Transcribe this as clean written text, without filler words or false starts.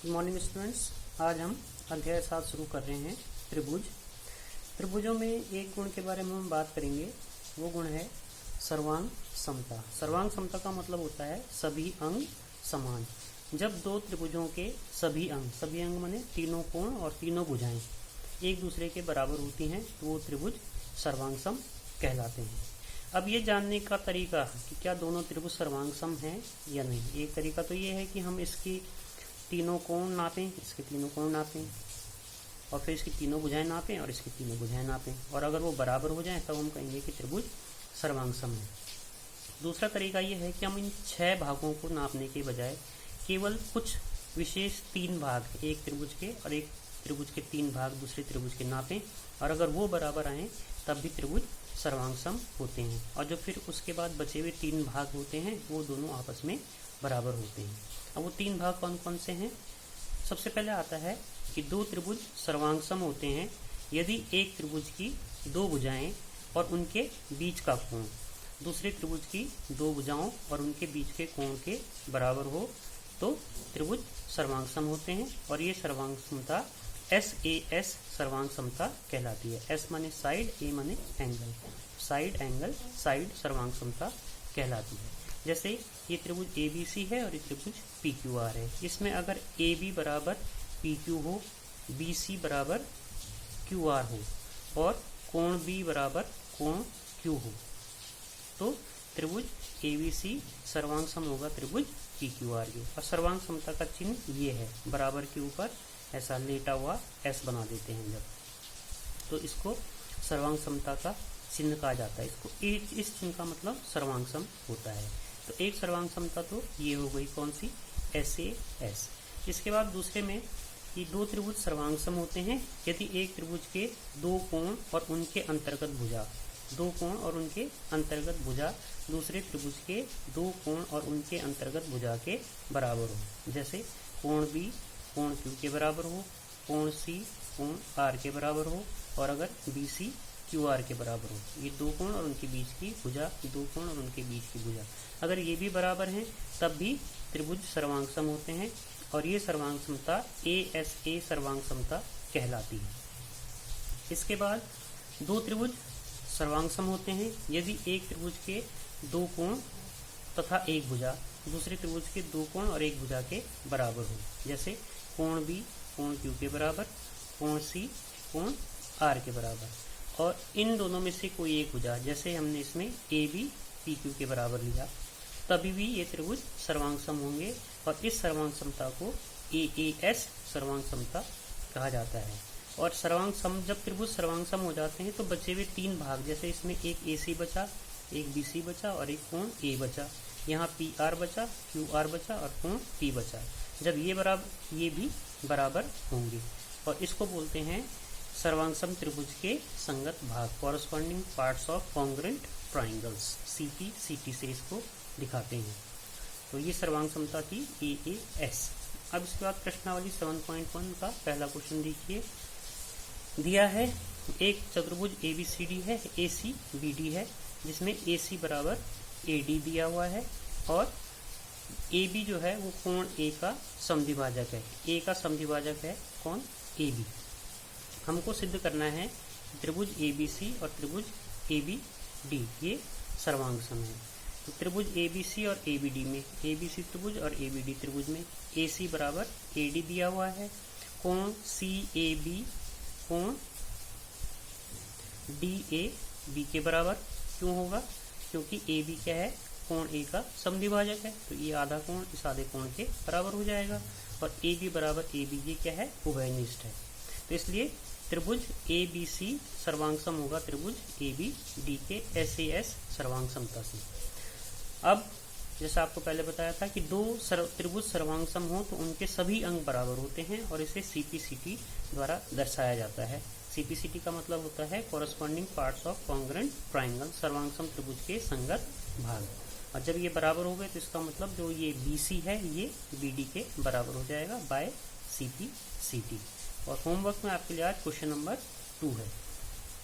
Good morning students. आज हम अध्याय 7 शुरू कर रहे हैं त्रिभुज। त्रिभुजों में एक गुण के बारे में हम बात करेंगे। वो गुण है सर्वांग समता। सर्वांग समता का मतलब होता है सभी अंग समान। जब दो त्रिभुजों के सभी अंग माने तीनों कोण और तीनों भुजाएं एक दूसरे के बराबर होती हैं तो वो त्रिभुज सर्वांग सम कहलाते हैं। अब ये जानने का तरीका कि क्या दोनों त्रिभुज सर्वांग सम हैं या नहीं, एक तरीका तो ये है कि हम इसकी तीनों कोण नापें, इसके तीनों कोण नापें और फिर इसकी तीनों भुजाएं नापें और इसकी तीनों भुजाएं नापें, और अगर वो बराबर हो जाएं तब हम कहेंगे कि त्रिभुज सर्वांग सम है। दूसरा तरीका ये है कि हम इन 6 भागों को नापने के बजाय केवल कुछ विशेष 3 भाग, एक त्रिभुज के और एक त्रिभुज के 3 भाग दूसरे त्रिभुज के नापें, और अगर वो बराबर आए तब भी त्रिभुज सर्वांग सम होते हैं। और जो फिर उसके बाद बचे हुए 3 भाग होते हैं वो दोनों आपस में बराबर होते हैं। अब वो 3 भाग कौन कौन से हैं? सबसे पहले आता है कि दो त्रिभुज सर्वांग सम होते हैं यदि एक त्रिभुज की 2 भुजाएं और उनके बीच का कोण दूसरे त्रिभुज की 2 भुजाओं और उनके बीच के कोण के बराबर हो तो त्रिभुज सर्वांग सम होते हैं। और ये सर्वांग समता SAS सर्वांग समता कहलाती है। S माने साइड, A माने एंगल, साइड सर्वांग समता कहलाती है। जैसे ये त्रिभुज ABC है और ये त्रिभुज PQR है। इसमें अगर AB बराबर PQ हो, BC बराबर QR हो और कोण B बराबर कोण Q हो तो त्रिभुज ABC सर्वांग सम होगा त्रिभुज PQR के। और सर्वांग समता का चिन्ह ये है, बराबर के ऊपर ऐसा लेटा हुआ S बना देते हैं जब, तो इसको सर्वांग समता का चिन्ह कहा जाता है। इसको इस चिन्ह का मतलब सर्वांग सम होता है। तो एक सर्वांग समता तो ये हो गई, कौन सी? SAS। इसके बाद दूसरे में कि दो त्रिभुज सर्वांग सम होते हैं यदि एक त्रिभुज के 2 कोण और उनके अंतर्गत भुजा, 2 कोण और उनके अंतर्गत भुजा दूसरे त्रिभुज के 2 कोण और उनके अंतर्गत भुजा के बराबर हो। जैसे कोण B कोण Q के बराबर हो, कोण C कोण R के बराबर हो, और अगर BC QR के बराबर हो। ये 2 कोण और उनके बीच की भुजा, 2 कोण और उनके बीच की भुजा अगर ये भी बराबर हैं तब भी त्रिभुज सर्वांग सम होते हैं, और ये सर्वांग समता ASA सर्वांग समता कहलाती है। इसके बाद दो त्रिभुज सर्वांग सम होते हैं यदि एक त्रिभुज के 2 कोण तथा एक भुजा दूसरे त्रिभुज के 2 कोण और एक भुजा के बराबर हो। जैसे कोण B कोण Q के बराबर, कोण C कोण R के बराबर, और इन दोनों में से कोई एक भुजा, जैसे हमने इसमें AB PQ के बराबर लिया, तभी भी ये त्रिभुज सर्वांग सम होंगे। और इस सर्वांग समता को AAS सर्वांग समता कहा जाता है। और सर्वांग सम, जब त्रिभुज सर्वांग सम हो जाते हैं तो बचे हुए 3 भाग, जैसे इसमें एक AC बचा, एक BC बचा और एक कोण A बचा, यहाँ PR बचा, QR बचा और कोण P बचा। जब ये भी बराबर होंगे और इसको बोलते हैं सर्वांग सम त्रिभुज के संगत भाग, corresponding parts of congruent triangles, CP/CT से इसको दिखाते हैं। तो ये सर्वांग समता थी AAS। अब इसके बाद प्रश्नावली 7.1 का पहला क्वेश्चन देखिए। दिया है एक चतुर्भुज ABCD है, ACBD है, जिसमें AC बराबर AD दिया हुआ है और AB जो है वो कोण A का समद्विभाजक है। A का समद्विभाजक है कौन? AB। हमको सिद्ध करना है त्रिभुज ABC और त्रिभुज ABD ये सर्वांग सम है। तो त्रिभुज ABC और ABD में, ABC त्रिभुज और ABD त्रिभुज में AC बराबर AD दिया हुआ है, कोण CAB कोण DAB के बराबर क्यों होगा? क्योंकि AB क्या है? कोण A का समद्विभाजक है, तो ये आधा कोण इस आधे कोण के बराबर हो जाएगा। और AB बराबर AB ये क्या है? उभयनिष्ठ है, तो इसलिए त्रिभुज ABC सर्वांग सम होगा त्रिभुज ABD के SAS सर्वांग समता से। अब जैसा आपको पहले बताया था कि दो त्रिभुज सर्वांग सम हो तो उनके सभी अंग बराबर होते हैं और इसे CP/CT द्वारा दर्शाया जाता है। CP/CT का मतलब होता है corresponding parts of congruent triangle, सर्वांग सम त्रिभुज के संगत भाग। और जब ये बराबर हो गए तो इसका मतलब जो ये BC है ये BD के बराबर हो जाएगा बाय CP/CT। और होमवर्क में आपके लिए आज क्वेश्चन नंबर 2 है।